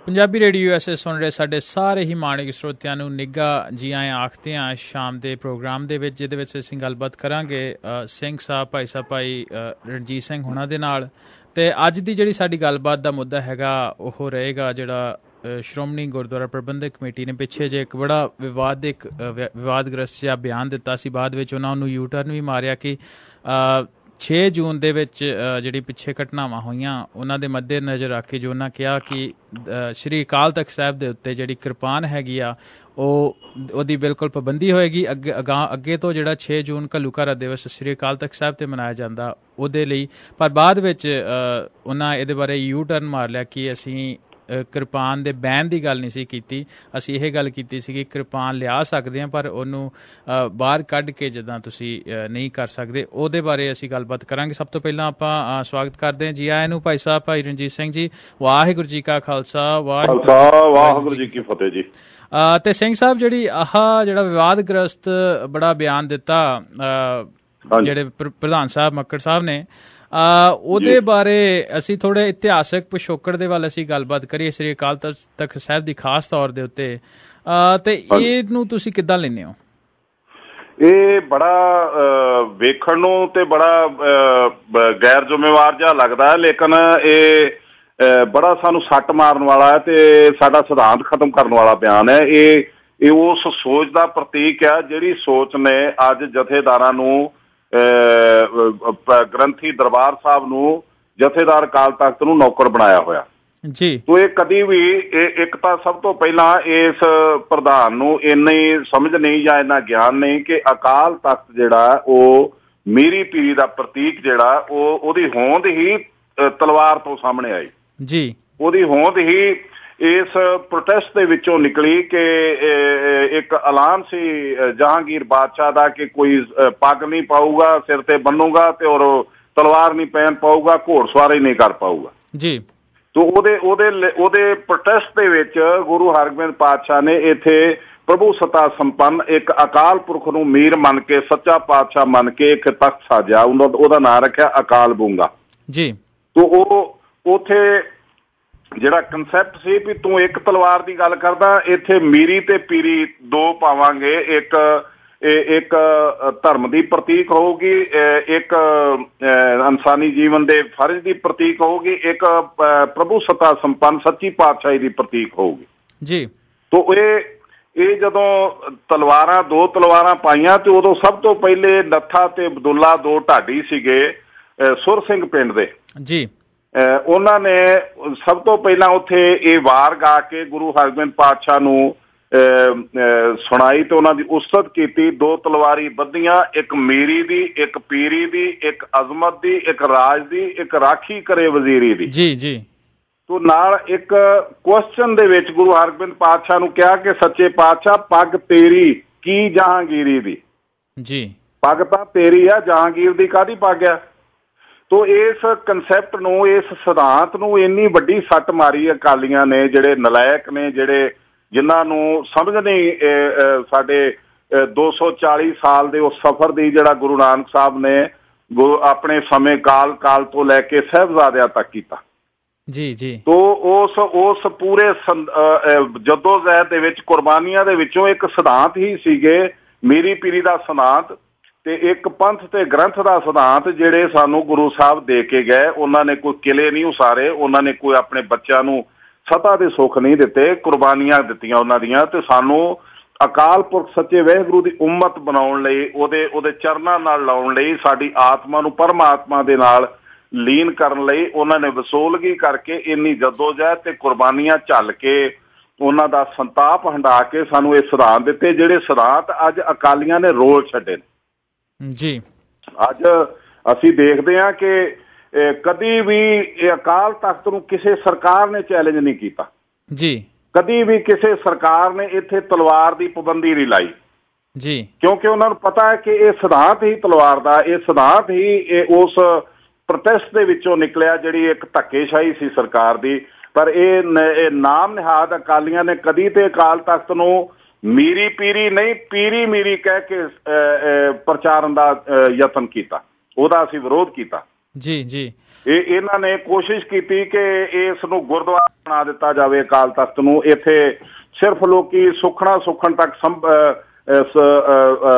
Punjabi radio ਐਸੇ ਸੁਣ ਰਹੇ ਸਾਡੇ ਸਾਰੇ ਹੀ ਮਾਣਯੋਗ ਸਰੋਤਿਆਂ ਨੂੰ ਨਿੱਘਾ ਜੀ ਆਇਆਂ ਆਖਦੇ ਹਾਂ ਸ਼ਾਮ ਦੇ ਪ੍ਰੋਗਰਾਮ ਦੇ ਵਿੱਚ, ਜਿਹਦੇ ਵਿੱਚ ਅਸੀਂ ਗੱਲਬਾਤ ਕਰਾਂਗੇ ਸਿੰਘ ਸਾਹਿਬ ਭਾਈ ਰਣਜੀਤ ਸਿੰਘ ਹੋਣਾ ਦੇ ਨਾਲ। ਅਤੇ ਅੱਜ ਦੀ ਜਿਹੜੀ ਸਾਡੀ ਗੱਲਬਾਤ ਦਾ ਮੁੱਦਾ ਹੈਗਾ ਉਹ ਰਹੇਗਾ ਜਿਹੜਾ ਸ਼੍ਰੋਮਣੀ ਗੁਰਦੁਆਰਾ ਪ੍ਰਬੰਧਕ ਕਮੇਟੀ ਨੇ ਪਿੱਛੇ ਜੇ ਇੱਕ ਬੜਾ ਵਿਵਾਦਗ੍ਰਸਤ ਜਿਹਾ ਬਿਆਨ ਦਿੱਤਾ ਸੀ। ਬਾਅਦ ਵਿੱਚ ਉਹਨਾਂ ਨੂੰ ਯੂ ਟਰਨ ਵੀ ਮਾਰਿਆ ਕਿ 6 ਜੂਨ ਦੇ ਵਿੱਚ ਜਿਹੜੀ ਪਿੱਛੇ ਘਟਨਾਵਾਂ ਹੋਈਆਂ ਉਹਨਾਂ ਦੇ ਮੱਦੇ ਨਜ਼ਰ ਰੱਖ ਕੇ ਜੋ ਉਹਨਾਂ ਕਿਹਾ ਕਿ ਸ਼੍ਰੀ ਅਕਾਲ ਤਖ਼ਤ ਸਾਹਿਬ ਦੇ ਉੱਤੇ ਜਿਹੜੀ ਕਿਰਪਾਨ ਹੈਗੀ ਆ ਉਹਦੀ ਬਿਲਕੁਲ ਪਾਬੰਦੀ ਹੋਏਗੀ ਅੱਗੇ ਤੋਂ ਜਿਹੜਾ 6 ਜੂਨ ਘੱਲੂਘਾਰਾ ਦਿਵਸ ਸ਼੍ਰੀ ਅਕਾਲ ਤਖ਼ਤ ਸਾਹਿਬ 'ਤੇ ਮਨਾਇਆ ਜਾਂਦਾ ਉਹਦੇ ਲਈ। ਪਰ ਬਾਅਦ ਵਿੱਚ ਉਹਨਾਂ ਇਹਦੇ ਬਾਰੇ ਯੂ ਟਰਨ ਮਾਰ ਲਿਆ ਕਿ ਅਸੀਂ ਕਿਰਪਾਨ ਦੇ ਬੈਨ ਦੀ ਗੱਲ ਨਹੀਂ ਸੀ ਕੀਤੀ, ਅਸੀਂ ਇਹ ਗੱਲ ਕੀਤੀ ਸੀ ਕਿ ਕਿਰਪਾਨ ਲਿਆ ਸਕਦੇ ਹਾਂ ਪਰ ਉਹਨੂੰ ਬਾਹਰ ਕੱਢ ਕੇ ਜਿੱਦਾਂ ਤੁਸੀਂ ਨਹੀਂ ਕਰ ਸਕਦੇ। ਉਹਦੇ ਬਾਰੇ ਅਸੀਂ ਗੱਲਬਾਤ ਕਰਾਂਗੇ। ਸਭ ਤੋਂ ਪਹਿਲਾਂ ਆਪਾਂ ਸਵਾਗਤ ਕਰਦੇ ਹਾਂ ਜੀ ਆਇਆਂ ਨੂੰ ਭਾਈ ਰਣਜੀਤ ਸਿੰਘ ਜੀ। ਵਾਹਿਗੁਰੂ ਜੀ ਕਾ ਖਾਲਸਾ ਵਾਹਿਗੁਰੂ ਜੀ ਕੀ ਫਤਿਹ ਜੀ। ਤੇ ਸਿੰਘ ਸਾਹਿਬ ਜਿਹੜੀ ਜਿਹੜਾ ਵਿਵਾਦਗ੍ਰਸਤ ਬੜਾ ਬਿਆਨ ਦਿੱਤਾ ਜਿਹੜੇ ਪ੍ਰਧਾਨ ਸਾਹਿਬ ਮੱਕੜ ਸਾਹਿਬ ਨੇ, ਉਹਦੇ ਬਾਰੇ ਅਸੀਂ ਥੋੜੇ ਇਤਿਹਾਸਕ ਪਿਛੋਕੜ ਦੇ ਵੱਲ ਅਸੀਂ ਗੱਲਬਾਤ ਕਰੀਏ ਸ੍ਰੀ ਅਕਾਲ ਤਖ਼ਤ ਸਾਹਿਬ ਦੀ ਖਾਸ ਤੌਰ ਦੇ ਉੱਤੇ, ਤੇ ਇਹਨੂੰ ਤੁਸੀਂ ਕਿੱਦਾਂ ਲੈਂਦੇ ਹੋ? ਇਹ ਬੜਾ ਵੇਖਣ ਨੂੰ ਤੇ ਬੜਾ ਗੈਰ ਜ਼ਿੰਮੇਵਾਰ ਜਿਹਾ ਲੱਗਦਾ ਹੈ, ਲੇਕਿਨ ਇਹ ਬੜਾ ਸਾਨੂੰ ਸੱਟ ਮਾਰਨ ਵਾਲਾ ਹੈ ਤੇ ਸਾਡਾ ਸਿਧਾਂਤ ਖਤਮ ਕਰਨ ਵਾਲਾ ਬਿਆਨ ਹੈ। ਇਹ ਉਸ ਸੋਚ ਦਾ ਪ੍ਰਤੀਕ ਹੈ ਜਿਹੜੀ ਸੋਚ ਨੇ ਅੱਜ ਜਥੇਦਾਰਾਂ ਨੂੰ ਗ੍ਰੰਥੀ ਦਰਬਾਰ ਸਾਹਿਬ ਨੂੰ ਜਥੇਦਾਰ ਅਕਾਲ ਤਖ਼ਤ ਨੂੰ ਨੌਕਰ ਬਣਾਇਆ ਹੋਇਆ ਜੀ। ਤੋ ਇਹ ਕਦੀ ਵੀ ਇੱਕ ਤਾਂ ਸਭ ਤੋਂ ਪਹਿਲਾਂ ਇਸ ਪ੍ਰਧਾਨ ਨੂੰ ਇੰਨੀ ਸਮਝ ਨਹੀਂ ਜਾਂ ਇੰਨਾ ਗਿਆਨ ਨਹੀਂ ਕਿ ਅਕਾਲ ਤਖ਼ਤ ਜਿਹੜਾ ਉਹ ਮੀਰੀ ਪੀਰੀ ਦਾ ਪ੍ਰਤੀਕ ਜਿਹੜਾ ਉਹਦੀ ਹੋਂਦ ਹੀ ਤਲਵਾਰ ਤੋਂ ਸਾਹਮਣੇ ਆਈ ਜੀ। ਉਹਦੀ ਹੋਂਦ ਹੀ ਇਸ ਪ੍ਰੋਟੈਸਟ ਦੇ ਵਿੱਚੋਂ ਨਿਕਲੀ ਕਿ ਇੱਕ ਐਲਾਨ ਸੀ ਜਹਾਂਗੀਰ ਬਾਦਸ਼ਾਹ ਦਾ ਕਿ ਕੋਈ ਪੱਗ ਨਹੀਂ ਪਾਊਗਾ, ਸਿਰ ਤੇ ਬੰਨੂਗਾ ਤੇ ਔਰ ਤਲਵਾਰ ਨਹੀਂ ਪਹਿਨ ਪਾਊਗਾ, ਘੋੜਸਵਾਰੀ ਨਹੀਂ ਕਰ ਪਾਊਗਾ ਜੀ। ਤੋ ਉਹਦੇ ਪ੍ਰੋਟੈਸਟ ਦੇ ਵਿੱਚ ਗੁਰੂ ਹਰਗੋਬਿੰਦ ਪਾਤਸ਼ਾਹ ਨੇ ਇੱਥੇ ਪ੍ਰਭੂ ਸੱਤਾ ਸੰਪੰਨ ਇੱਕ ਅਕਾਲ ਪੁਰਖ ਨੂੰ ਮੀਰ ਮੰਨ ਕੇ ਸੱਚਾ ਪਾਤਸ਼ਾਹ ਮੰਨ ਕੇ ਇੱਕ ਤਖ਼ਤ ਸਾਜਿਆ, ਉਹਦਾ ਨਾਂ ਰੱਖਿਆ ਅਕਾਲ ਬੂੰਗਾ ਜੀ। ਤੋ ਉਹ ਉੱਥੇ ਜਿਹੜਾ ਕੰਸੈਪਟ ਸੀ ਵੀ ਤੂੰ ਇੱਕ ਤਲਵਾਰ ਦੀ ਗੱਲ ਕਰਦਾ, ਇੱਥੇ ਮੀਰੀ ਤੇ ਪੀਰੀ ਦੋ ਪਾਵਾਂਗੇ, ਇੱਕ ਧਰਮ ਦੀ ਪ੍ਰਤੀਕ ਹੋਊਗੀ, ਇੱਕ ਇਨਸਾਨੀ ਜੀਵਨ ਦੇ ਫਰਜ਼ ਦੀ ਪ੍ਰਤੀਕ ਹੋਊਗੀ, ਇੱਕ ਪ੍ਰਭੂ ਸੱਤਾ ਸੰਪੰਨ ਸੱਚੀ ਪਾਤਸ਼ਾਹੀ ਦੀ ਪ੍ਰਤੀਕ ਹੋਊਗੀ ਜੀ। ਤੋ ਇਹ ਜਦੋਂ ਦੋ ਤਲਵਾਰਾਂ ਪਾਈਆਂ ਤੇ ਉਦੋਂ ਸਭ ਤੋਂ ਪਹਿਲੇ ਨੱਥਾ ਤੇ ਅਬਦੁੱਲਾ ਦੋ ਢਾਡੀ ਸੀਗੇ ਸੁਰ ਸਿੰਘ ਪਿੰਡ ਦੇ ਜੀ। ਉਹਨਾਂ ਨੇ ਸਭ ਤੋਂ ਪਹਿਲਾਂ ਉੱਥੇ ਇਹ ਵਾਰ ਗਾ ਕੇ ਗੁਰੂ ਹਰਗੋਬਿੰਦ ਪਾਤਸ਼ਾਹ ਨੂੰ ਸੁਣਾਈ ਤੇ ਉਹਨਾਂ ਦੀ ਉਸਤਤ ਕੀਤੀ। ਦੋ ਤਲਵਾਰੀ ਬੱਧੀਆਂ, ਇੱਕ ਮੀਰੀ ਦੀ, ਇੱਕ ਪੀਰੀ ਦੀ, ਇੱਕ ਅਜ਼ਮਤ ਦੀ, ਇੱਕ ਰਾਜ ਦੀ, ਇੱਕ ਰਾਖੀ ਕਰੇ ਵਜ਼ੀਰੀ ਦੀ ਜੀ ਜੀ। ਤੋ ਨਾਲ ਇੱਕ ਕੁਐਸਚਨ ਦੇ ਵਿੱਚ ਗੁਰੂ ਹਰਗੋਬਿੰਦ ਪਾਤਸ਼ਾਹ ਨੂੰ ਕਿਹਾ ਕਿ ਸੱਚੇ ਪਾਤਸ਼ਾਹ ਪੱਗ ਤੇਰੀ ਕੀ ਜਹਾਂਗੀਰੀ ਦੀ ਜੀ। ਪੱਗ ਤਾਂ ਤੇਰੀ ਆ, ਜਹਾਂਗੀਰ ਦੀ ਕਾਹਦੀ ਪੱਗ ਆ? ਤੋ ਇਸ ਕੰਸੈਪਟ ਨੂੰ, ਇਸ ਸਿਧਾਂਤ ਨੂੰ ਇੰਨੀ ਵੱਡੀ ਸੱਟ ਮਾਰੀ ਅਕਾਲੀਆਂ ਨੇ, ਜਿਹੜੇ ਨਲਾਇਕ ਨੇ, ਜਿਨ੍ਹਾਂ ਨੂੰ ਸਮਝ ਨਹੀਂ ਸਾਡੇ 240 ਸਾਲ ਦੇ ਉਸ ਸਫ਼ਰ ਦੀ ਜਿਹੜਾ ਗੁਰੂ ਨਾਨਕ ਸਾਹਿਬ ਨੇ ਆਪਣੇ ਸਮੇਂ ਕਾਲ ਤੋਂ ਲੈ ਕੇ ਸਾਹਿਬਜ਼ਾਦਿਆਂ ਤੱਕ ਕੀਤਾ ਜੀ ਜੀ। ਤੋ ਉਸ ਪੂਰੇ ਜੱਦੋਜਹਿਦ ਦੇ ਵਿੱਚ ਕੁਰਬਾਨੀਆਂ ਦੇ ਵਿੱਚੋਂ ਇੱਕ ਸਿਧਾਂਤ ਹੀ ਸੀਗੇ ਮੀਰੀ ਪੀਰੀ ਦਾ ਸਿਧਾਂਤ ਤੇ ਇੱਕ ਪੰਥ ਤੇ ਗ੍ਰੰਥ ਦਾ ਸਿਧਾਂਤ ਜਿਹੜੇ ਸਾਨੂੰ ਗੁਰੂ ਸਾਹਿਬ ਦੇ ਕੇ ਗਏ। ਉਹਨਾਂ ਨੇ ਕੋਈ ਕਿਲੇ ਨਹੀਂ ਉਸਾਰੇ, ਉਹਨਾਂ ਨੇ ਕੋਈ ਆਪਣੇ ਬੱਚਿਆਂ ਨੂੰ ਸਤਾ ਦੇ ਸੁੱਖ ਨਹੀਂ ਦਿੱਤੇ, ਕੁਰਬਾਨੀਆਂ ਦਿੱਤੀਆਂ ਉਹਨਾਂ ਦੀਆਂ। ਤੇ ਸਾਨੂੰ ਅਕਾਲ ਪੁਰਖ ਸੱਚੇ ਵਾਹਿਗੁਰੂ ਦੀ ਉਮਤ ਬਣਾਉਣ ਲਈ, ਉਹਦੇ ਚਰਨਾਂ ਨਾਲ ਲਾਉਣ ਲਈ, ਸਾਡੀ ਆਤਮਾ ਨੂੰ ਪਰਮਾਤਮਾ ਦੇ ਨਾਲ ਲੀਨ ਕਰਨ ਲਈ ਉਹਨਾਂ ਨੇ ਵਸੂਲਗੀ ਕਰਕੇ ਇੰਨੀ ਜੱਦੋਜਹਿਦ ਤੇ ਕੁਰਬਾਨੀਆਂ ਝੱਲ ਕੇ ਉਹਨਾਂ ਦਾ ਸੰਤਾਪ ਹੰਢਾ ਕੇ ਸਾਨੂੰ ਇਹ ਸਿਧਾਂਤ ਦਿੱਤੇ, ਜਿਹੜੇ ਸਿਧਾਂਤ ਅੱਜ ਅਕਾਲੀਆਂ ਨੇ ਰੋਲ ਛੱਡੇ ਨੇ ਜੀ। ਅੱਜ ਅਸੀਂ ਦੇਖਦੇ ਹਾਂ ਕਿ ਕਦੀ ਵੀ ਇਹ ਅਕਾਲ ਤਖ਼ਤ ਨੂੰ ਕਿਸੇ ਸਰਕਾਰ ਨੇ ਚੈਲੰਜ ਨਹੀਂ ਕੀਤਾ ਜੀ। ਕਦੀ ਵੀ ਕਿਸੇ ਸਰਕਾਰ ਨੇ ਇੱਥੇ ਤਲਵਾਰ ਦੀ ਪਾਬੰਦੀ ਨਹੀਂ ਲਾਈ ਜੀ, ਕਿਉਂਕਿ ਉਹਨਾਂ ਨੂੰ ਪਤਾ ਹੈ ਕਿ ਇਹ ਸਿਧਾਂਤ ਹੀ ਤਲਵਾਰ ਦਾ, ਇਹ ਸਿਧਾਂਤ ਹੀ ਉਸ ਪ੍ਰੋਟੈਸਟ ਦੇ ਵਿੱਚੋਂ ਨਿਕਲਿਆ ਜਿਹੜੀ ਇੱਕ ਧੱਕੇਸ਼ਾਹੀ ਸੀ ਸਰਕਾਰ ਦੀ। ਪਰ ਇਹ ਨਾਮ ਨਿਹਾਦ ਅਕਾਲੀਆਂ ਨੇ ਕਦੀ ਤੇ ਅਕਾਲ ਤਖ਼ਤ ਨੂੰ ਮੀਰੀ ਪੀਰੀ ਨਹੀਂ, ਪੀਰੀ ਮੀਰੀ ਕਹਿ ਕੇ ਪ੍ਰਚਾਰਨ ਦਾ ਯਤਨ ਕੀਤਾ, ਉਹਦਾ ਅਸੀਂ ਵਿਰੋਧ ਕੀਤਾ ਜੀ ਜੀ। ਇਹਨਾਂ ਨੇ ਕੋਸ਼ਿਸ਼ ਕੀਤੀ ਕਿ ਇਸ ਨੂੰ ਗੁਰਦੁਆਰਾ ਬਣਾ ਦਿੱਤਾ ਜਾਵੇ ਅਕਾਲ ਤਖਤ ਨੂੰ। ਇੱਥੇ ਸਿਰਫ ਲੋਕੀ ਸੁਖਣ ਤੱਕ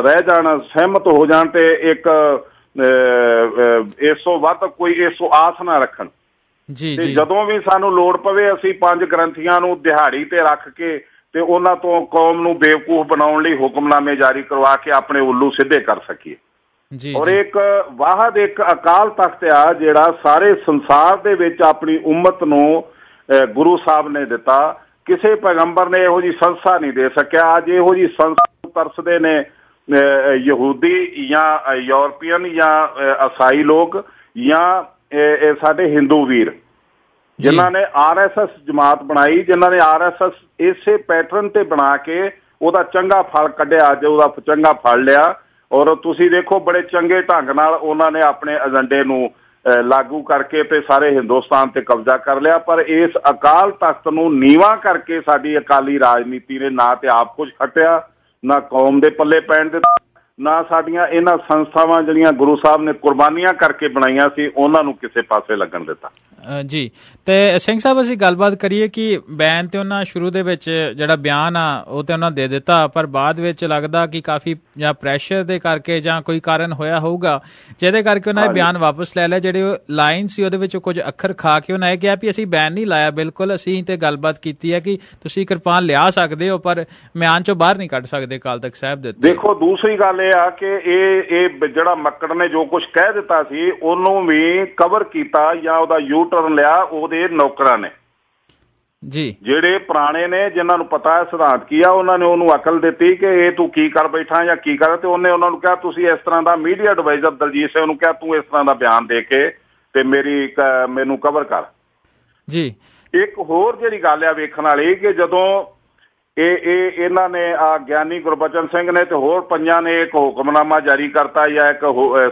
ਰਹਿ ਜਾਣ, ਸਹਿਮਤ ਹੋ ਜਾਣ ਤੇ ਇੱਕ ਇਸ ਤੋਂ ਵੱਧ ਕੋਈ ਇਸ ਤੋਂ ਆਸ ਨਾ ਰੱਖਣ। ਤੇ ਜਦੋਂ ਵੀ ਸਾਨੂੰ ਲੋੜ ਪਵੇ ਅਸੀਂ 5 ਗ੍ਰੰਥੀਆਂ ਨੂੰ ਦਿਹਾੜੀ ਤੇ ਰੱਖ ਕੇ ਤੇ ਉਹਨਾਂ ਤੋਂ ਕੌਮ ਨੂੰ ਬੇਵਕੂਫ ਬਣਾਉਣ ਲਈ ਹੁਕਮਨਾਮੇ ਜਾਰੀ ਕਰਵਾ ਕੇ ਆਪਣੇ ਉੱਲੂ ਸਿੱਧੇ ਕਰ ਸਕੀਏ। ਔਰ ਇੱਕ ਵਾਹਦ ਇੱਕ ਅਕਾਲ ਤਖਤ ਆ ਜਿਹੜਾ ਸਾਰੇ ਸੰਸਾਰ ਦੇ ਵਿੱਚ ਆਪਣੀ ਉਮਤ ਨੂੰ ਗੁਰੂ ਸਾਹਿਬ ਨੇ ਦਿੱਤਾ। ਕਿਸੇ ਪੈਗੰਬਰ ਨੇ ਇਹੋ ਜਿਹੀ ਸੰਸਥਾ ਨਹੀਂ ਦੇ ਸਕਿਆ। ਅੱਜ ਇਹੋ ਜਿਹੀ ਸੰਸਥਾ ਤਰਸਦੇ ਨੇ ਯਹੂਦੀ ਜਾਂ ਯੂਰਪੀਅਨ ਜਾਂ ਈਸਾਈ ਲੋਕ ਜਾਂ ਸਾਡੇ ਹਿੰਦੂ ਵੀਰ, ਜਿਨ੍ਹਾਂ ਨੇ RSS ਜਮਾਤ ਬਣਾਈ, ਜਿਨ੍ਹਾਂ ਨੇ RSS ਇਸੇ ਪੈਟਰਨ ਤੇ ਬਣਾ ਕੇ ਉਹਦਾ ਚੰਗਾ ਫਲ ਕੱਢਿਆ, ਅੱਜ ਉਹਦਾ ਚੰਗਾ ਫਲ ਲਿਆ। ਔਰ ਤੁਸੀਂ ਦੇਖੋ ਬੜੇ ਚੰਗੇ ਢੰਗ ਨਾਲ ਉਹਨਾਂ ਨੇ ਆਪਣੇ ਏਜੰਡੇ ਨੂੰ ਲਾਗੂ ਕਰਕੇ ਤੇ ਸਾਰੇ ਹਿੰਦੁਸਤਾਨ ਤੇ ਕਬਜ਼ਾ ਕਰ ਲਿਆ। ਪਰ ਇਸ ਅਕਾਲ ਤਖਤ ਨੂੰ ਨੀਵਾਂ ਕਰਕੇ ਸਾਡੀ ਅਕਾਲੀ ਰਾਜਨੀਤੀ ਨੇ ਨਾ ਤੇ ਆਪ ਕੁਝ ਖੱਟਿਆ, ਨਾ ਕੌਮ ਦੇ ਪੱਲੇ ਪੈਣ ਦਿੱਤਾ, ਨਾ ਸਾਡੀਆਂ ਇਹਨਾਂ ਸੰਸਥਾਵਾਂ ਜਿਹੜੀਆਂ ਗੁਰੂ ਸਾਹਿਬ ਨੇ ਕੁਰਬਾਨੀਆਂ ਕਰਕੇ ਬਣਾਈਆਂ ਸੀ ਉਹਨਾਂ ਨੂੰ ਕਿਸੇ ਪਾਸੇ ਲੱਗਣ ਦਿੱਤਾ। ਜੀ ਤੇ ਸਿੰਘ ਸਾਹਿਬ ਅਸੀਂ ਗੱਲਬਾਤ ਕਰੀਏ ਕਿ ਬੈਨ ਤੇ ਉਹਨਾਂ ਸ਼ੁਰੂ ਦੇ ਵਿੱਚ ਜਿਹੜਾ ਬਿਆਨ ਆ ਉਹ ਤੇ ਉਹਨਾਂ ਦੇ ਦਿੱਤਾ, ਪਰ ਬਾਅਦ ਵਿੱਚ ਲੱਗਦਾ ਕਿ ਕਾਫੀ ਜਾਂ ਪ੍ਰੈਸ਼ਰ ਦੇ ਕਰਕੇ ਜਾਂ ਕੋਈ ਕਾਰਨ ਹੋਇਆ ਹੋਊਗਾ ਜਿਹਦੇ ਕਰਕੇ ਉਹਨਾਂ ਨੇ ਬਿਆਨ ਵਾਪਸ ਲੈ ਲਿਆ। ਜਿਹੜੇ ਲਾਈਨ ਸੀ ਉਹਦੇ ਵਿੱਚ ਕੁਝ ਅੱਖਰ ਖਾ ਕੇ ਉਹਨਾਂ ਇਹ ਕਿਹਾ ਵੀ ਅਸੀਂ ਬੈਨ ਨਹੀਂ ਲਾਇਆ, ਬਿਲਕੁਲ ਅਸੀਂ ਤੇ ਗੱਲਬਾਤ ਕੀਤੀ ਹੈ ਕਿ ਤੁਸੀਂ ਕਿਰਪਾਨ ਲਿਆ ਸਕਦੇ ਹੋ ਪਰ ਮਿਆਨ ਚੋਂ ਬਾਹਰ ਨਹੀਂ ਕੱਢ ਸਕਦੇ ਅਕਾਲ ਤਖਤ ਸਾਹਿਬ ਦੇ। ਦੇਖੋ ਦੂਸਰੀ ਗੱਲ ਇਹ ਆ ਕਿ ਇਹ ਜਿਹੜਾ ਮੱਕੜ ਨੇ ਜੋ ਕੁਝ ਕਹਿ ਦਿੱਤਾ ਸੀ ਉਹਨੂੰ ਵੀ ਕਵਰ ਕੀਤਾ ਜਾਂ ਉਹਦਾ ਯੂ ਟਰਨ ਲਿਆ ਉਹਦੇ ਨੌਕਰਾਂ ਨੇ ਜੀ, ਜਿਹੜੇ ਪੁਰਾਣੇ ਨੇ ਜਿਨ੍ਹਾਂ ਨੂੰ ਪਤਾ ਹੈ ਸਿਧਾਂਤ ਕੀ ਆ। ਉਹਨਾਂ ਨੇ ਉਹਨੂੰ ਅਕਲ ਦਿੱਤੀ ਕਿ ਇਹ ਤੂੰ ਕੀ ਕਰ ਬੈਠਾ ਜਾਂ ਕੀ ਕਰ, ਤੇ ਉਹਨੇ ਉਹਨਾਂ ਨੂੰ ਕਿਹਾ ਤੁਸੀਂ ਇਸ ਤਰ੍ਹਾਂ ਦਾ ਮੀਡੀਆ ਐਡਵਾਈਜ਼ਰ ਦਲਜੀਤ ਸਿੰਘ ਨੂੰ ਕਿਹਾ ਤੂੰ ਇਸ ਤਰ੍ਹਾਂ ਦਾ ਬਿਆਨ ਦੇ ਕੇ ਤੇ ਮੈਨੂੰ ਕਵਰ ਕਰ ਜੀ। ਇੱਕ ਹੋਰ ਜਿਹੜੀ ਗੱਲ ਆ ਵੇਖਣ ਵਾਲੀ ਕਿ ਜਦੋਂ ਇਹਨਾਂ ਨੇ ਗਿਆਨੀ ਗੁਰਬਚਨ ਸਿੰਘ ਨੇ ਤੇ ਹੋਰ ਪੰਜਾਂ ਨੇ ਇੱਕ ਹੁਕਮਨਾਮਾ ਜਾਰੀ ਕਰਤਾ ਜਾਂ ਇੱਕ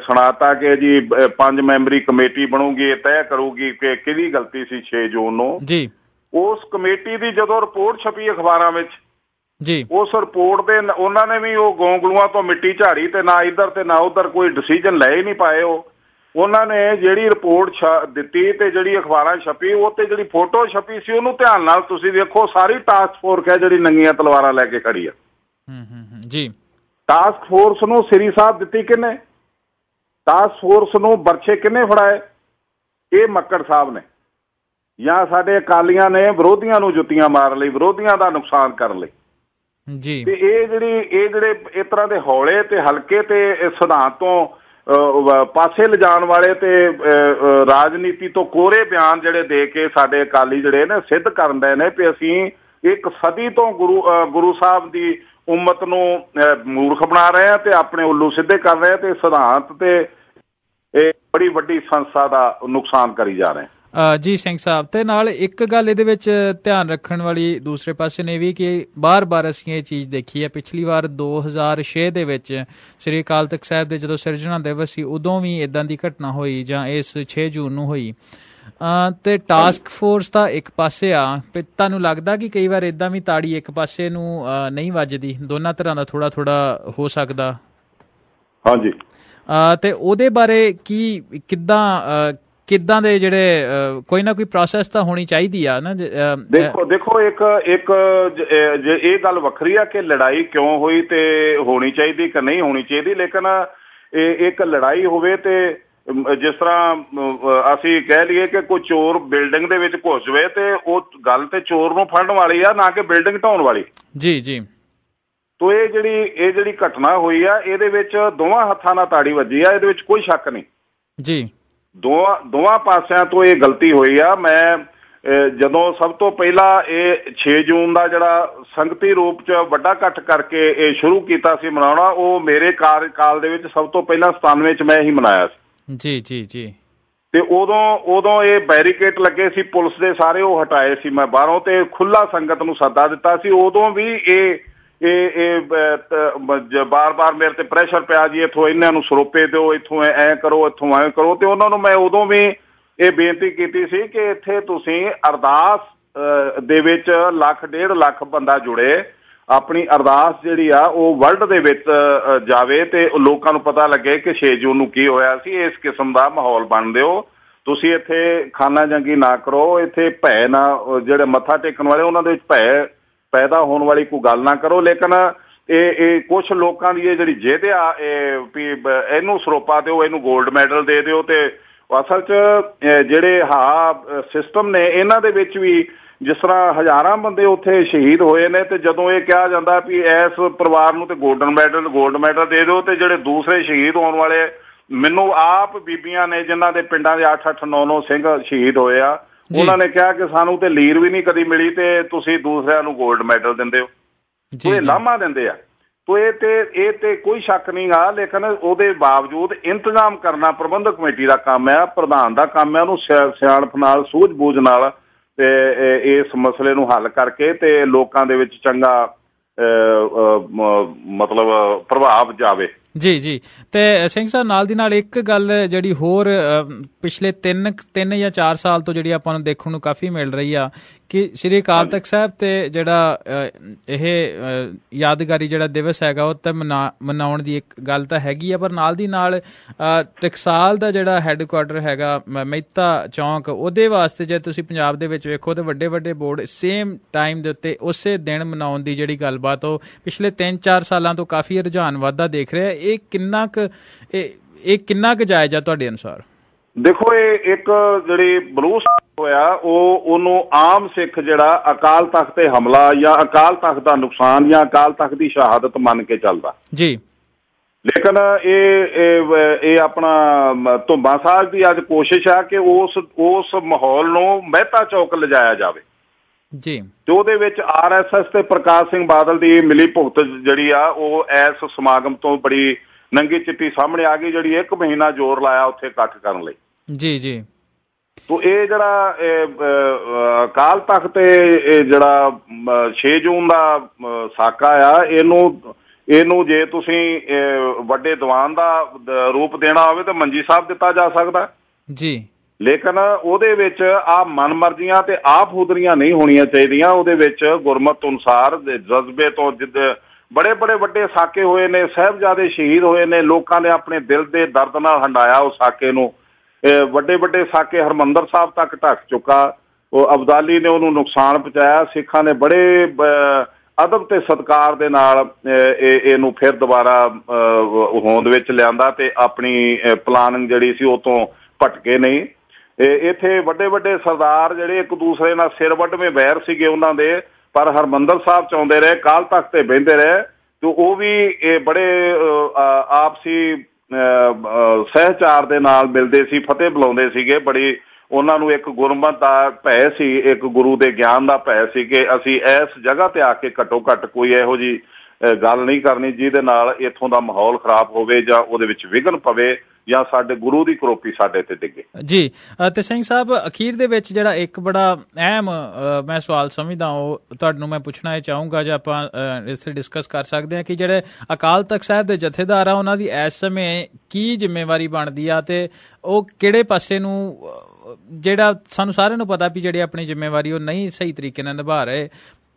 ਸੁਣਾਤਾ ਕਿ ਜੀ 5 ਮੈਂਬਰੀ ਕਮੇਟੀ ਬਣੂਗੀ, ਤੈਅ ਕਰੂਗੀ ਕਿ ਕਿਹਦੀ ਗਲਤੀ ਸੀ 6 ਜੂਨ ਨੂੰ ਜੀ। ਉਸ ਕਮੇਟੀ ਦੀ ਜਦੋਂ ਰਿਪੋਰਟ ਛਪੀ ਅਖਬਾਰਾਂ ਵਿੱਚ ਜੀ, ਉਸ ਰਿਪੋਰਟ ਦੇ ਉਹਨਾਂ ਨੇ ਵੀ ਉਹ ਗੋਂਗਲੂਆਂ ਤੋਂ ਮਿੱਟੀ ਝਾੜੀ ਤੇ ਨਾ ਇੱਧਰ ਤੇ ਨਾ ਉੱਧਰ ਕੋਈ ਡਿਸੀਜਨ ਲੈ ਹੀ ਨਹੀਂ ਪਾਏ। ਉਹਨਾਂ ਨੇ ਜਿਹੜੀ ਰਿਪੋਰਟ ਦਿੱਤੀ ਤੇ ਜਿਹੜੀ ਅਖਬਾਰਾਂ ਛਪੀ ਉਹ ਤੇ ਜਿਹੜੀ ਫੋਟੋ ਛਪੀ ਸੀ ਉਹਨੂੰ ਧਿਆਨ ਨਾਲ ਤੁਸੀਂ ਦੇਖੋ, ਸਾਰੀ ਟਾਸਕ ਫੋਰਸ ਹੈ ਜਿਹੜੀ ਨੰਗੀਆਂ ਤਲਵਾਰਾਂ ਲੈ ਕੇ ਖੜੀ ਆ ਜੀ। ਟਾਸਕ ਫੋਰਸ ਨੂੰ ਸ੍ਰੀ ਸਾਹਿਬ ਦਿੱਤੀ ਕਿਹਨੇ? ਟਾਸਕ ਫੋਰਸ ਨੂੰ ਬਰਛੇ ਕਿਹਨੇ ਫੜਾਏ? ਇਹ ਮੱਕੜ ਸਾਹਿਬ ਨੇ ਜਾਂ ਸਾਡੇ ਅਕਾਲੀਆਂ ਨੇ ਵਿਰੋਧੀਆਂ ਨੂੰ ਜੁੱਤੀਆਂ ਮਾਰਨ ਲਈ, ਵਿਰੋਧੀਆਂ ਦਾ ਨੁਕਸਾਨ ਕਰਨ ਲਈ ਜੀ। ਤੇ ਇਹ ਜਿਹੜੇ ਇਸ ਤਰ੍ਹਾਂ ਦੇ ਹੌਲੇ ਤੇ ਹਲਕੇ ਤੇ ਸਿਧਾਂਤ ਤੋਂ ਪਾਸੇ ਲਿਜਾਣ ਵਾਲੇ ਤੇ ਰਾਜਨੀਤੀ ਤੋਂ ਕੋਰੇ ਬਿਆਨ ਜਿਹੜੇ ਦੇ ਕੇ ਸਾਡੇ ਅਕਾਲੀ ਜਿਹੜੇ ਨੇ ਸਿੱਧ ਕਰਨ ਦੇ ਨੇ ਕਿ ਅਸੀਂ ਇੱਕ ਸਦੀ ਤੋਂ ਗੁਰੂ ਸਾਹਿਬ ਦੀ ਉਮਤ ਨੂੰ ਮੂਰਖ ਬਣਾ ਰਹੇ ਹਾਂ ਤੇ ਆਪਣੇ ਉੱਲੂ ਸਿੱਧੇ ਕਰ ਰਹੇ ਹਾਂ ਤੇ ਸਿਧਾਂਤ ਤੇ ਇਹ ਬੜੀ ਵੱਡੀ ਸੰਸਥਾ ਦਾ ਨੁਕਸਾਨ ਕਰੀ ਜਾ ਰਹੇ ਜੀ। ਸਿੰਘ ਸਾਹਿਬ ਤੇ ਨਾਲ ਇੱਕ ਗੱਲ ਇਹਦੇ ਵਿੱਚ ਧਿਆਨ ਰੱਖਣ ਵਾਲੀ ਦੂਸਰੇ ਪਾਸੇ ਨੇ ਵੀ ਕਿ ਬਾਰ-ਬਾਰ ਅਸੀਂ ਇਹ ਚੀਜ਼ ਦੇਖੀ ਹੈ। ਪਿਛਲੀ ਵਾਰ 2006 ਦੇ ਵਿੱਚ ਸ੍ਰੀ ਅਕਾਲ ਤਖਤ ਸਾਹਿਬ ਦੇ ਜਦੋਂ ਸਿਰਜਣਾ ਦਿਵਸ ਸੀ ਉਦੋਂ ਵੀ ਇਦਾਂ ਦੀ ਘਟਨਾ ਹੋਈ ਜਾਂ ਇਸ 6 ਜੂਨ ਨੂੰ ਹੋਈ ਤੇ ਟਾਸਕ ਫੋਰਸ ਤਾਂ ਇੱਕ ਪਾਸੇ ਆ। ਤੁਹਾਨੂੰ ਲੱਗਦਾ ਕਿ ਕਈ ਵਾਰ ਇਦਾਂ ਵੀ ਤਾੜੀ ਇੱਕ ਪਾਸੇ ਨੂੰ ਨਹੀਂ ਵੱਜਦੀ, ਦੋਨਾਂ ਤਰ੍ਹਾਂ ਦਾ ਥੋੜਾ ਹੋ ਸਕਦਾ? ਹਾਂਜੀ। ਤੇ ਉਹਦੇ ਬਾਰੇ ਕਿੱਦਾਂ ਦੇ ਜਿਹੜੇ ਕੋਈ ਨਾ ਕੋਈ ਪ੍ਰੋਸੈਸ ਤਾਂ ਹੋਣੀ ਚਾਹੀਦੀ ਆ ਨਾ। ਦੇਖੋ ਇੱਕ ਇਹ ਗੱਲ ਵੱਖਰੀ ਆ ਕਿ ਲੜਾਈ ਕਿਉਂ ਹੋਈ ਤੇ ਹੋਣੀ ਚਾਹੀਦੀ ਕਿ ਨਹੀਂ ਹੋਣੀ ਚਾਹੀਦੀ, ਲੇਕਿਨ ਇੱਕ ਲੜਾਈ ਹੋਵੇ ਤੇ ਜਿਸ ਤਰ੍ਹਾਂ ਅਸੀਂ ਕਹਿ ਲਈਏ ਕਿ ਕੋਈ ਚੋਰ ਬਿਲਡਿੰਗ ਦੇ ਵਿੱਚ ਘੁਸ ਜਾਵੇ ਤੇ ਉਹ ਗੱਲ ਤੇ ਚੋਰ ਨੂੰ ਫੜਨ ਵਾਲੀ ਆ, ਨਾ ਕਿ ਬਿਲਡਿੰਗ ਢਾਉਣ ਵਾਲੀ ਜੀ ਜੀ। ਤੋ ਇਹ ਜਿਹੜੀ ਘਟਨਾ ਹੋਈ ਆ ਇਹਦੇ ਵਿੱਚ ਦੋਵਾਂ ਹੱਥਾਂ ਨਾਲ ਤਾੜੀ ਵੱਜੀ ਆ, ਇਹਦੇ ਵਿੱਚ ਕੋਈ ਸ਼ੱਕ ਨਹੀਂ ਜੀ। ਦੋਵਾਂ ਪਾਸਿਆਂ ਤੋਂ ਇਹ ਗਲਤੀ ਹੋਈ ਆ। ਮੈਂ ਜਦੋਂ ਸਭ ਤੋਂ ਪਹਿਲਾਂ ਇਹ 6 ਜੂਨ ਦਾ ਜਿਹੜਾ ਸੰਗਤੀ ਰੂਪ 'ਚ ਵੱਡਾ ਇਕੱਠ ਕਰਕੇ ਇਹ ਸ਼ੁਰੂ ਕੀਤਾ ਸੀ ਮਨਾਉਣਾ, ਉਹ ਮੇਰੇ ਕਾਲ ਦੇ ਵਿੱਚ ਸਭ ਤੋਂ ਪਹਿਲਾਂ 97 'ਚ ਮੈਂ ਹੀ ਮਨਾਇਆ ਸੀ ਜੀ ਜੀ ਜੀ। ਤੇ ਉਦੋਂ ਇਹ ਬੈਰੀਕੇਡ ਲੱਗੇ ਸੀ ਪੁਲਿਸ ਦੇ ਸਾਰੇ, ਉਹ ਹਟਾਏ ਸੀ ਮੈਂ ਬਾਹਰੋਂ ਤੇ ਖੁੱਲਾ ਸੰਗਤ ਨੂੰ ਸੱਦਾ ਦਿੱਤਾ ਸੀ। ਉਦੋਂ ਵੀ ਇਹ ਬਾਰ-ਬਾਰ ਮੇਰੇ ਤੇ ਪ੍ਰੈਸ਼ਰ ਪਿਆ ਜੀ ਇੱਥੋਂ ਇਹਨਾਂ ਨੂੰ ਸਰੋਪੇ ਦਿਓ, ਇੱਥੋਂ ਐਂ ਕਰੋ, ਇੱਥੋਂ ਐਂ ਕਰੋ। ਤੇ ਉਹਨਾਂ ਨੂੰ ਮੈਂ ਉਦੋਂ ਵੀ ਇਹ ਬੇਨਤੀ ਕੀਤੀ ਸੀ ਕਿ ਇੱਥੇ ਤੁਸੀਂ ਅਰਦਾਸ ਦੇ ਵਿੱਚ 1.5 ਲੱਖ ਬੰਦਾ ਜੁੜੇ, ਆਪਣੀ ਅਰਦਾਸ ਜਿਹੜੀ ਆ ਉਹ ਵਰਲਡ ਦੇ ਵਿੱਚ ਜਾਵੇ ਤੇ ਲੋਕਾਂ ਨੂੰ ਪਤਾ ਲੱਗੇ ਕਿ 6 ਜੂਨ ਨੂੰ ਕੀ ਹੋਇਆ ਸੀ। ਇਸ ਕਿਸਮ ਦਾ ਮਾਹੌਲ ਬਣ ਦਿਓ ਤੁਸੀਂ ਇੱਥੇ ਖਾਨਾ ਜੰਗੀ ਨਾ ਕਰੋ, ਇੱਥੇ ਭੈ ਨਾ, ਜਿਹੜੇ ਮੱਥਾ ਟੇਕਣ ਵਾਲੇ ਉਹਨਾਂ ਦੇ ਵਿੱਚ ਭੈ ਪੈਦਾ ਹੋਣ ਵਾਲੀ ਕੋਈ ਗੱਲ ਨਾ ਕਰੋ। ਲੇਕਿਨ ਇਹ ਕੁਛ ਲੋਕਾਂ ਦੀ ਇਹ ਜਿਹੜੀ ਜਿੱਦ ਆ, ਵੀ ਇਹਨੂੰ ਸਰੋਪਾ ਦਿਓ, ਇਹਨੂੰ ਗੋਲਡ ਮੈਡਲ ਦੇ ਦਿਓ, ਤੇ ਅਸਲ 'ਚ ਜਿਹੜੇ ਸਿਸਟਮ ਨੇ ਇਹਨਾਂ ਦੇ ਵਿੱਚ ਵੀ ਜਿਸ ਤਰ੍ਹਾਂ ਹਜ਼ਾਰਾਂ ਬੰਦੇ ਉੱਥੇ ਸ਼ਹੀਦ ਹੋਏ ਨੇ, ਤੇ ਜਦੋਂ ਇਹ ਕਿਹਾ ਜਾਂਦਾ ਵੀ ਇਸ ਪਰਿਵਾਰ ਨੂੰ ਤੇ ਗੋਲਡ ਮੈਡਲ ਦੇ ਦਿਓ, ਤੇ ਜਿਹੜੇ ਦੂਸਰੇ ਸ਼ਹੀਦ ਹੋਣ ਵਾਲੇ, ਮੈਨੂੰ ਆਪ ਬੀਬੀਆਂ ਨੇ ਜਿਨ੍ਹਾਂ ਦੇ ਪਿੰਡਾਂ ਦੇ 8-8, 9-9 ਸਿੰਘ ਸ਼ਹੀਦ ਹੋਏ ਆ, ਉਹਨਾਂ ਨੇ ਕਿਹਾ ਕਿ ਸਾਨੂੰ ਤੇ ਲੀਰ ਵੀ ਨਹੀਂ ਕਦੀ ਮਿਲੀ ਤੇ ਤੁਸੀਂ ਦੂਸਰਿਆਂ ਨੂੰ ਗੋਲਡ ਮੈਡਲ ਦਿੰਦੇ ਹੋ, ਇਹ ਲਾਮਾ ਦਿੰਦੇ ਆ। ਤੋ ਇਹ ਤੇ ਕੋਈ ਸ਼ੱਕ ਨਹੀਂ ਗਾ, ਲੇਕਿਨ ਉਹਦੇ ਬਾਵਜੂਦ ਇੰਤਜ਼ਾਮ ਕਰਨਾ ਪ੍ਰਬੰਧਕ ਕਮੇਟੀ ਦਾ ਕੰਮ ਆ, ਪ੍ਰਧਾਨ ਦਾ ਕੰਮ ਹੈ ਉਹਨੂੰ ਸਿਆਣਪ ਨਾਲ, ਸੂਝ ਬੂਝ ਨਾਲ ਤੇ ਇਸ ਮਸਲੇ ਨੂੰ ਹੱਲ ਕਰਕੇ ਤੇ ਲੋਕਾਂ ਦੇ ਵਿੱਚ ਚੰਗਾ ਮਤਲਬ ਪ੍ਰਭਾਵ ਜਾਵੇ। ਜੀ ਤੇ ਸਿੰਘ ਸਾਹਿਬ, ਨਾਲ ਦੀ ਨਾਲ ਇੱਕ ਗੱਲ ਜਿਹੜੀ ਹੋਰ ਪਿਛਲੇ 3 ਜਾਂ 4 ਸਾਲ ਤੋਂ ਜਿਹੜੀ ਆਪਾਂ ਨੂੰ ਦੇਖਣ ਨੂੰ ਕਾਫੀ ਮਿਲ ਰਹੀ ਆ ਕਿ ਸ੍ਰੀ ਅਕਾਲ ਤਖਤ ਸਾਹਿਬ ਤੇ ਜਿਹੜਾ ਇਹ ਯਾਦਗਾਰੀ ਜਿਹੜਾ ਦਿਵਸ ਹੈਗਾ ਉਹ ਤਾਂ ਮਨਾਉਣ ਦੀ ਇੱਕ ਗੱਲ ਤਾਂ ਹੈਗੀ ਆ, ਪਰ ਨਾਲ ਦੀ ਨਾਲ ਟਕਸਾਲ ਦਾ ਜਿਹੜਾ ਹੈੱਡਕੁਆਟਰ ਹੈਗਾ ਮਹਿਤਾ ਚੌਂਕ, ਉਹਦੇ ਵਾਸਤੇ ਜੇ ਤੁਸੀਂ ਪੰਜਾਬ ਦੇ ਵਿੱਚ ਵੇਖੋ ਤਾਂ ਵੱਡੇ ਬੋਰਡ ਸੇਮ ਟਾਈਮ ਦੇ ਉੱਤੇ ਉਸੇ ਦਿਨ ਮਨਾਉਣ ਦੀ ਜਿਹੜੀ ਗੱਲਬਾਤ ਉਹ ਪਿਛਲੇ 3-4 ਸਾਲਾਂ ਤੋਂ ਕਾਫੀ ਰੁਝਾਨ ਵਾਧਾ ਦੇਖ ਰਿਹਾ। ਇਹ ਕਿੰਨਾ ਕੁ ਜਾਇਜ਼ ਆ ਤੁਹਾਡੇ ਅਨੁਸਾਰ? ਦੇਖੋ, ਇਹ ਇੱਕ ਜਿਹੜੀ ਬਲੂਸ ਹੋਇਆ ਉਹਨੂੰ ਆਮ ਸਿੱਖ ਜਿਹੜਾ ਅਕਾਲ ਤਖਤ ਤੇ ਹਮਲਾ ਜਾਂ ਅਕਾਲ ਤਖਤ ਦਾ ਨੁਕਸਾਨ ਜਾਂ ਅਕਾਲ ਤਖਤ ਦੀ ਸ਼ਹਾਦਤ ਮੰਨ ਕੇ ਚੱਲਦਾ ਜੀ। ਲੇਕਿਨ ਇਹ ਆਪਣਾ ਧੁੰਬਾ ਸਾਹਿਬ ਦੀ ਅੱਜ ਕੋਸ਼ਿਸ਼ ਆ ਕਿ ਉਸ ਮਾਹੌਲ ਨੂੰ ਮਹਿਤਾ ਚੌਕ ਲਿਜਾਇਆ ਜਾਵੇ ਜੀ, ਤੇ ਉਹਦੇ ਵਿੱਚ RSS ਤੇ ਪ੍ਰਕਾਸ਼ ਸਿੰਘ ਬਾਦਲ ਦੀ ਮਿਲੀ ਭੁਗਤ ਜਿਹੜੀ ਆ ਉਹ ਇਸ ਸਮਾਗਮ ਤੋਂ ਬੜੀ ਨੰਗੀ ਚਿੱਟੀ ਸਾਹਮਣੇ ਆ ਗਈ, ਜਿਹੜੀ 1 ਮਹੀਨਾ ਜ਼ੋਰ ਲਾਇਆ ਉੱਥੇ ਇਕੱਠ ਕਰਨ ਲਈ ਜੀ। ਤੋ ਇਹ ਜਿਹੜਾ ਅਕਾਲ ਤਖਤ ਤੇ ਜਿਹੜਾ 6 ਜੂਨ ਦਾ ਸਾਕਾ ਆ, ਇਹਨੂੰ ਜੇ ਤੁਸੀਂ ਵੱਡੇ ਦੀਵਾਨ ਦਾ ਰੂਪ ਦੇਣਾ ਹੋਵੇ ਤਾਂ ਮੰਜੀ ਸਾਹਿਬ ਦਿੱਤਾ ਜਾ ਸਕਦਾ ਜੀ, ਲੇਕਿਨ ਉਹਦੇ ਵਿੱਚ ਮਨਮਰਜ਼ੀਆਂ ਤੇ ਹੁਦਰੀਆਂ ਨਹੀਂ ਹੋਣੀਆਂ ਚਾਹੀਦੀਆਂ। ਉਹਦੇ ਵਿੱਚ ਗੁਰਮਤ ਅਨੁਸਾਰ ਜਜ਼ਬੇ ਤੋਂ ਬੜੇ ਵੱਡੇ ਸਾਕੇ ਹੋਏ ਨੇ, ਸਾਹਿਬਜ਼ਾਦੇ ਸ਼ਹੀਦ ਹੋਏ ਨੇ, ਲੋਕਾਂ ਨੇ ਆਪਣੇ ਦਿਲ ਦੇ ਦਰਦ ਨਾਲ ਹੰਡਾਇਆ ਉਸ ਸਾਕੇ ਨੂੰ। ਵੱਡੇ ਸਾਕੇ ਹਰਮੰਦਰ ਸਾਹਿਬ ਤੱਕ ਢੱਕ ਚੁੱਕਾ, ਉਹ ਅਬਦਾਲੀ ਨੇ ਉਹਨੂੰ ਨੁਕਸਾਨ ਪਹੁੰਚਾਇਆ। ਸਿੱਖਾਂ ਨੇ ਬੜੇ ਅਦਬ ਤੇ ਸਤਿਕਾਰ ਦੇ ਨਾਲ ਇਹਨੂੰ ਫਿਰ ਦੁਬਾਰਾ ਹੋਂਦ ਵਿੱਚ ਲਿਆਂਦਾ ਤੇ ਆਪਣੀ ਪਲਾਨਿੰਗ ਜਿਹੜੀ ਸੀ ਉਹ ਤੋਂ ਭਟਕੇ ਨਹੀਂ। ਇੱਥੇ ਵੱਡੇ ਸਰਦਾਰ ਜਿਹੜੇ ਇੱਕ ਦੂਸਰੇ ਨਾਲ ਸਿਰ ਵੱਢਵੇਂ ਵੈਰ ਸੀਗੇ ਉਹਨਾਂ ਦੇ, ਪਰ ਹਰਮੰਦਰ ਸਾਹਿਬ ਚ ਆਉਂਦੇ ਰਹੇ, ਕਾਲ ਤਖਤ ਤੇ ਬਹਿੰਦੇ ਰਹੇ, ਤੇ ਉਹ ਵੀ ਬੜੇ ਆਪਸੀ ਸਹਿਚਾਰ ਦੇ ਨਾਲ ਮਿਲਦੇ ਸੀ, ਫਤਿਹ ਬੁਲਾਉਂਦੇ ਸੀਗੇ। ਬੜੀ ਉਹਨਾਂ ਨੂੰ ਇੱਕ ਗੁਰਮਤ ਦਾ ਭੈ ਸੀ, ਇੱਕ ਗੁਰੂ ਦੇ ਗਿਆਨ ਦਾ ਭੈ ਸੀ ਕਿ ਅਸੀਂ ਇਸ ਜਗ੍ਹਾ ਤੇ ਆ ਕੇ ਘੱਟੋ ਘੱਟ ਕੋਈ ਇਹੋ ਜਿਹੀ ਗੱਲ ਨਹੀਂ ਕਰਨੀ ਜਿਹਦੇ ਨਾਲ ਇੱਥੋਂ ਦਾ ਮਾਹੌਲ ਖਰਾਬ ਹੋਵੇ ਜਾਂ ਉਹਦੇ ਵਿੱਚ ਵਿਘਨ ਪਵੇ ਜਾਂ ਸਾਡੇ ਗੁਰੂ ਦੀ ਕਰੋਪੀ ਸਾਡੇ ਤੇ ਡਿੱਗੇ ਜੀ। ਤੇ ਸਿੰਘ ਸਾਹਿਬ, ਅਖੀਰ ਦੇ ਵਿੱਚ ਜਿਹੜਾ ਇੱਕ ਬੜਾ ਅਹਿਮ ਮੈਂ ਸਵਾਲ ਸਮਝਦਾ ਉਹ ਤੁਹਾਨੂੰ ਮੈਂ ਪੁੱਛਣਾ ਚਾਹੂੰਗਾ, ਜਾਂ ਆਪਾਂ ਇੱਥੇ ਡਿਸਕਸ ਕਰ ਸਕਦੇ ਹਾਂ ਕਿ ਜਿਹੜੇ ਅਕਾਲ ਤਖਤ ਸਾਹਿਬ ਦੇ ਜਥੇਦਾਰ ਆ ਉਹਨਾਂ ਦੀ ਇਸ ਸਮੇਂ ਕੀ ਜ਼ਿੰਮੇਵਾਰੀ ਬਣਦੀ ਆ ਤੇ ਉਹ ਕਿਹੜੇ ਪਾਸੇ ਨੂੰ, ਜਿਹੜਾ ਸਾਨੂੰ ਸਾਰਿਆਂ ਨੂੰ ਪਤਾ ਵੀ ਜਿਹੜੀ ਆਪਣੀ ਜ਼ਿੰਮੇਵਾਰੀ ਉਹ ਨਹੀਂ ਸਹੀ ਤਰੀਕੇ ਨਾਲ ਨਿਭਾ ਰਹੇ,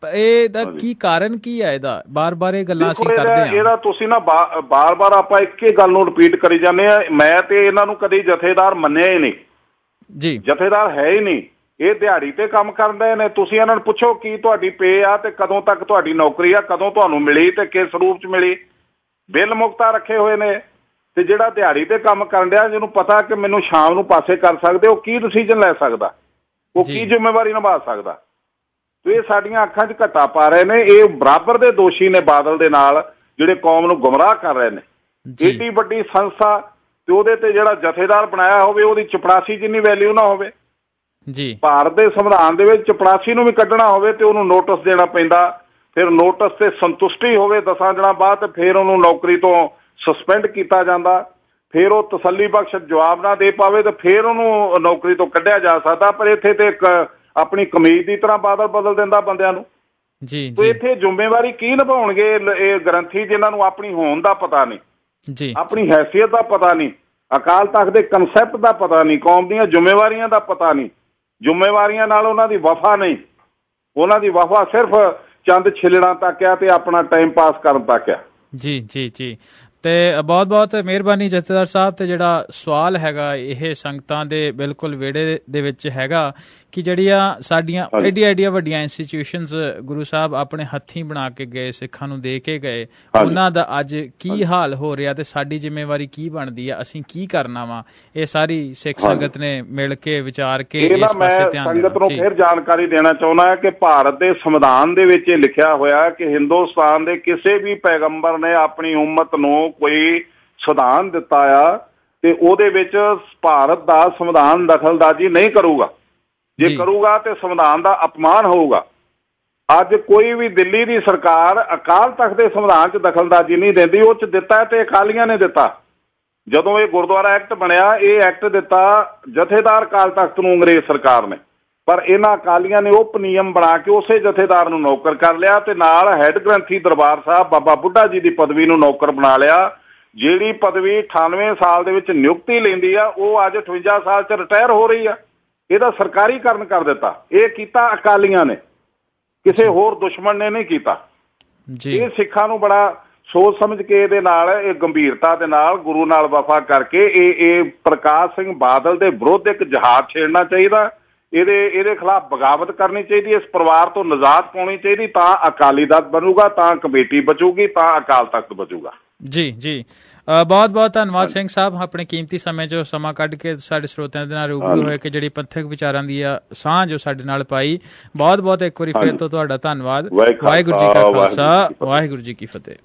ਇਹਦਾ ਕੀ ਕਾਰਨ ਕੀ ਹੈ? ਇਹਦਾ ਬਾਰ-ਬਾਰ ਇਹ ਗੱਲਾਂ ਅਸੀਂ ਕਰਦੇ ਹਾਂ। ਇਹਦਾ ਤੁਸੀਂ ਨਾ ਬਾਰ-ਬਾਰ ਆਪਾਂ ਇੱਕ ਹੀ ਗੱਲ ਨੂੰ ਰਿਪੀਟ ਕਰੀ ਜਾਂਦੇ ਆ। ਮੈਂ ਤੇ ਇਹਨਾਂ ਨੂੰ ਕਦੇ ਜਥੇਦਾਰ ਮੰਨਿਆ ਹੀ ਨਹੀਂ ਜੀ, ਜਥੇਦਾਰ ਹੈ ਹੀ ਨਹੀਂ। ਇਹ ਦਿਹਾੜੀ ਤੇ ਕੰਮ ਕਰਦੇ ਨੇ। ਤੁਸੀਂ ਇਹਨਾਂ ਨੂੰ ਪੁੱਛੋ ਕੀ ਤੁਹਾਡੀ ਪੇ ਆ ਤੇ ਕਦੋਂ ਤੱਕ ਤੁਹਾਡੀ ਨੌਕਰੀ ਆ, ਕਦੋਂ ਤੁਹਾਨੂੰ ਮਿਲੀ ਤੇ ਕਿਸ ਰੂਪ ਚ ਮਿਲੀ। ਬਿੱਲ ਮੁਕਤਾ ਰੱਖੇ ਹੋਏ ਨੇ, ਤੇ ਜਿਹੜਾ ਦਿਹਾੜੀ ਤੇ ਕੰਮ ਕਰਨ ਡਿਆ, ਜਿਹਨੂੰ ਪਤਾ ਕਿ ਮੈਨੂੰ ਸ਼ਾਮ ਨੂੰ ਪਾਸੇ ਕਰ ਸਕਦੇ, ਉਹ ਕੀ ਡਿਸੀਜਨ ਲੈ ਸਕਦਾ, ਉਹ ਕੀ ਜ਼ਿੰਮੇਵਾਰੀ ਨਿਭਾ ਸਕਦਾ? ਤੇ ਇਹ ਸਾਡੀਆਂ ਅੱਖਾਂ 'ਚ ਘੱਟਾ ਪਾ ਰਹੇ ਨੇ। ਇਹ ਬਰਾਬਰ ਦੇ ਦੋਸ਼ੀ ਨੇ ਬਾਦਲ ਦੇ ਨਾਲ, ਜਿਹੜੇ ਕੌਮ ਨੂੰ ਗੁੰਮਰਾਹ ਕਰ ਰਹੇ ਨੇ। ਏਡੀ ਵੱਡੀ ਸੰਸਥਾ ਤੇ ਉਹਦੇ ਤੇ ਜਿਹੜਾ ਜਥੇਦਾਰ ਬਣਾਇਆ ਹੋਵੇ ਉਹਦੀ ਚਪੜਾਸੀ ਜਿੰਨੀ ਵੈਲਿਊ ਨਾ ਹੋਵੇ ਜੀ। ਭਾਰਤ ਦੇ ਸੰਵਿਧਾਨ ਦੇ ਵਿੱਚ ਚਪੜਾਸੀ ਨੂੰ ਵੀ ਕੱਢਣਾ ਹੋਵੇ ਤੇ ਉਹਨੂੰ ਨੋਟਿਸ ਦੇਣਾ ਪੈਂਦਾ, ਫਿਰ ਨੋਟਿਸ ਤੇ ਸੰਤੁਸ਼ਟੀ ਹੋਵੇ 10 ਦਿਨਾਂ ਬਾਅਦ ਤੇ ਫਿਰ ਉਹਨੂੰ ਨੌਕਰੀ ਤੋਂ ਸਸਪੈਂਡ ਕੀਤਾ ਜਾਂਦਾ, ਫਿਰ ਉਹ ਤਸੱਲੀ ਬਖਸ਼ ਜਵਾਬ ਨਾ ਦੇ ਪਾਵੇ ਤੇ ਫਿਰ ਉਹਨੂੰ ਨੌਕਰੀ ਤੋਂ ਕੱਢਿਆ ਜਾ ਸਕਦਾ। ਪਰ ਇੱਥੇ ਤੇ ਇੱਕ ਆਪਣੀ ਕਮੀਜ਼ ਦੀ ਤਰ੍ਹਾਂ ਬਾਦਲ ਬਦਲ ਦਿੰਦਾ ਬੰਦਿਆਂ ਨੂੰ ਜੀ। ਇੱਥੇ ਜ਼ਿੰਮੇਵਾਰੀ ਕੀ ਨਿਭਾਉਣਗੇ ਇਹ ਗ੍ਰੰਥੀ, ਜਿਨ੍ਹਾਂ ਨੂੰ ਆਪਣੀ ਹੋਣ ਦਾ ਪਤਾ ਨਹੀਂ ਜੀ, ਆਪਣੀ ਹੈਸੀਅਤ ਦਾ ਪਤਾ ਨਹੀਂ, ਅਕਾਲ ਤਖਤ ਦੇ ਕਨਸੈਪਟ ਦਾ ਪਤਾ ਨਹੀਂ, ਕੌਮ ਦੀਆਂ ਜ਼ਿੰਮੇਵਾਰੀਆਂ ਦਾ ਪਤਾ ਨਹੀਂ। ਜ਼ਿੰਮੇਵਾਰੀਆਂ ਨਾਲ ਉਹਨਾਂ ਦੀ ਵਫਾ ਨਹੀਂ, ਉਹਨਾਂ ਦੀ ਵਫਾ ਸਿਰਫ ਚੰਦ ਛਿਲੜਾਂ ਤੱਕ ਆ ਤੇ ਆਪਣਾ ਟਾਈਮ ਪਾਸ ਕਰਨ ਤੱਕ ਆ ਜੀ। ਤੇ ਬਹੁਤ ਬਹੁਤ ਮਿਹਰਬਾਨੀ ਜਥੇਦਾਰ ਸਾਹਿਬ। ਤੇ ਜਿਹੜਾ ਸਵਾਲ ਹੈਗਾ ਇਹ ਸੰਗਤਾਂ ਦੇ ਬਿਲਕੁਲ ਵਿਹੜੇ ਦੇ ਵਿੱਚ ਹੈਗਾ ਕਿ ਜਿਹੜੀਆਂ ਸਾਡੀਆਂ ਐਡੀਆਂ ਵੱਡੀਆਂ ਇੰਸਟੀਟਿਊਸ਼ਨਸ ਗੁਰੂ ਸਾਹਿਬ ਆਪਣੇ ਹੱਥੀਂ ਬਣਾ ਕੇ ਗਏ, ਸਿੱਖਾਂ ਨੂੰ ਦੇ ਕੇ ਗਏ, ਉਹਨਾਂ ਦਾ ਅੱਜ ਕੀ ਹਾਲ ਹੋ ਰਿਹਾ ਤੇ ਸਾਡੀ ਜ਼ਿੰਮੇਵਾਰੀ ਕੀ ਬਣਦੀ ਆ, ਅਸੀਂ ਕੀ ਕਰਨਾ ਵਾ, ਇਹ ਸਾਰੀ ਸਿੱਖ ਸੰਗਤ ਨੇ ਮਿਲ ਕੇ ਵਿਚਾਰ ਕੇ ਇਸ ਪਾਸੇ ਧਿਆਨ ਦੇਣਾ। ਸੰਗਤ ਨੂੰ ਫਿਰ ਜਾਣਕਾਰੀ ਦੇਣਾ ਚਾਹੁੰਦਾ ਕਿ ਭਾਰਤ ਦੇ ਸੰਵਿਧਾਨ ਦੇ ਵਿੱਚ ਇਹ ਲਿਖਿਆ ਹੋਇਆ ਕਿ ਹਿੰਦੁਸਤਾਨ ਦੇ ਕਿਸੇ ਵੀ ਪੈਗੰਬਰ ਨੇ ਆਪਣੀ ਉਮਤ ਨੂੰ ਕੋਈ ਸੰਵਿਧਾਨ ਦਿੱਤਾ ਆ ਤੇ ਉਹਦੇ ਵਿੱਚ ਭਾਰਤ ਦਾ ਸੰਵਿਧਾਨ ਦਖਲਅੰਦਾਜ਼ੀ ਨਹੀਂ ਕਰੂਗਾ। ਜੇ ਕਰੂਗਾ ਤੇ ਸੰਵਿਧਾਨ ਦਾ ਅਪਮਾਨ ਹੋਊਗਾ। ਅੱਜ ਕੋਈ ਵੀ ਦਿੱਲੀ ਦੀ ਸਰਕਾਰ ਅਕਾਲ ਤਖਤ ਦੇ ਸੰਵਿਧਾਨ 'ਚ ਦਖਲਅੰਦਾਜ਼ੀ ਨਹੀਂ ਦਿੰਦੀ, ਉਹ 'ਚ ਦਿੱਤਾ ਤੇ ਅਕਾਲੀਆਂ ਨੇ ਦਿੱਤਾ। ਜਦੋਂ ਇਹ ਗੁਰਦੁਆਰਾ ਐਕਟ ਬਣਿਆ, ਇਹ ਐਕਟ ਦਿੱਤਾ ਜਥੇਦਾਰ ਅਕਾਲ ਤਖਤ ਨੂੰ ਅੰਗਰੇਜ਼ ਸਰਕਾਰ ਨੇ, ਪਰ ਇਹਨਾਂ ਅਕਾਲੀਆਂ ਨੇ ਉਪ ਨਿਯਮ ਬਣਾ ਕੇ ਉਸੇ ਜਥੇਦਾਰ ਨੂੰ ਨੌਕਰ ਕਰ ਲਿਆ ਤੇ ਨਾਲ ਹੈੱਡ ਗ੍ਰੰਥੀ ਦਰਬਾਰ ਸਾਹਿਬ ਬਾਬਾ ਬੁੱਢਾ ਜੀ ਦੀ ਪਦਵੀ ਨੂੰ ਨੌਕਰ ਬਣਾ ਲਿਆ। ਜਿਹੜੀ ਪਦਵੀ 98 ਸਾਲ ਦੇ ਵਿੱਚ ਨਿਯੁਕਤੀ ਲੈਂਦੀ ਆ, ਉਹ ਅੱਜ 58 ਸਾਲ 'ਚ ਰਿਟਾਇਰ ਹੋ ਰਹੀ ਆ। ਇਹਦਾ ਸਰਕਾਰੀਕਰਨ ਕਰ ਦਿੱਤਾ। ਇਹ ਕੀਤਾ ਅਕਾਲੀਆਂ ਨੇ, ਕਿਸੇ ਹੋਰ ਦੁਸ਼ਮਣ ਨੇ ਨਹੀਂ ਕੀਤਾ। ਇਹ ਸਿੱਖਾਂ ਨੂੰ ਬੜਾ ਸੋਚ ਸਮਝ ਕੇ ਇਹਦੇ ਨਾਲ, ਇਹ ਗੰਭੀਰਤਾ ਦੇ ਨਾਲ, ਗੁਰੂ ਨਾਲ ਵਫਾ ਕਰਕੇ ਇਹ ਪ੍ਰਕਾਸ਼ ਸਿੰਘ ਬਾਦਲ ਦੇ ਵਿਰੁੱਧ ਇੱਕ ਜਹਾਦ ਛੇੜਨਾ ਚਾਹੀਦਾ। ਇਹਦੇ ਖਿਲਾਫ ਬਗਾਵਤ ਕਰਨੀ ਚਾਹੀਦੀ। ਇਸ ਪਰਿਵਾਰ ਤੋਂ ਨਿਜਾਤ ਪਾਉਣੀ ਚਾਹੀਦੀ, ਤਾਂ ਅਕਾਲੀ ਦਲ ਬਣੂਗਾ, ਤਾਂ ਕਮੇਟੀ ਬਚੂਗੀ, ਤਾਂ ਅਕਾਲ ਤਖਤ ਬਚੂਗਾ। ਜੀ ਬਹੁਤ ਬਹੁਤ ਧੰਨਵਾਦ ਸਿੰਘ ਸਾਹਿਬ, ਆਪਣੇ ਕੀਮਤੀ ਸਮੇਂ 'ਚੋਂ ਸਮਾਂ ਕੱਢ ਕੇ ਸਾਡੇ ਸਰੋਤਿਆਂ ਦੇ ਨਾਲ ਰੂਬਰੂ ਹੋਏ ਕਿ ਜਿਹੜੀ ਪੰਥਕ ਵਿਚਾਰਾਂ ਦੀ ਆ ਸਾਂਝ ਸਾਡੇ ਨਾਲ ਪਾਈ। ਬਹੁਤ ਬਹੁਤ ਇੱਕ ਵਾਰੀ ਫਿਰ ਤੋਂ ਤੁਹਾਡਾ ਧੰਨਵਾਦ। ਵਾਹਿਗੁਰੂ ਜੀ ਕਾ ਖਾਲਸਾ, ਵਾਹਿਗੁਰੂ ਜੀ ਕੀ ਫਤਿਹ।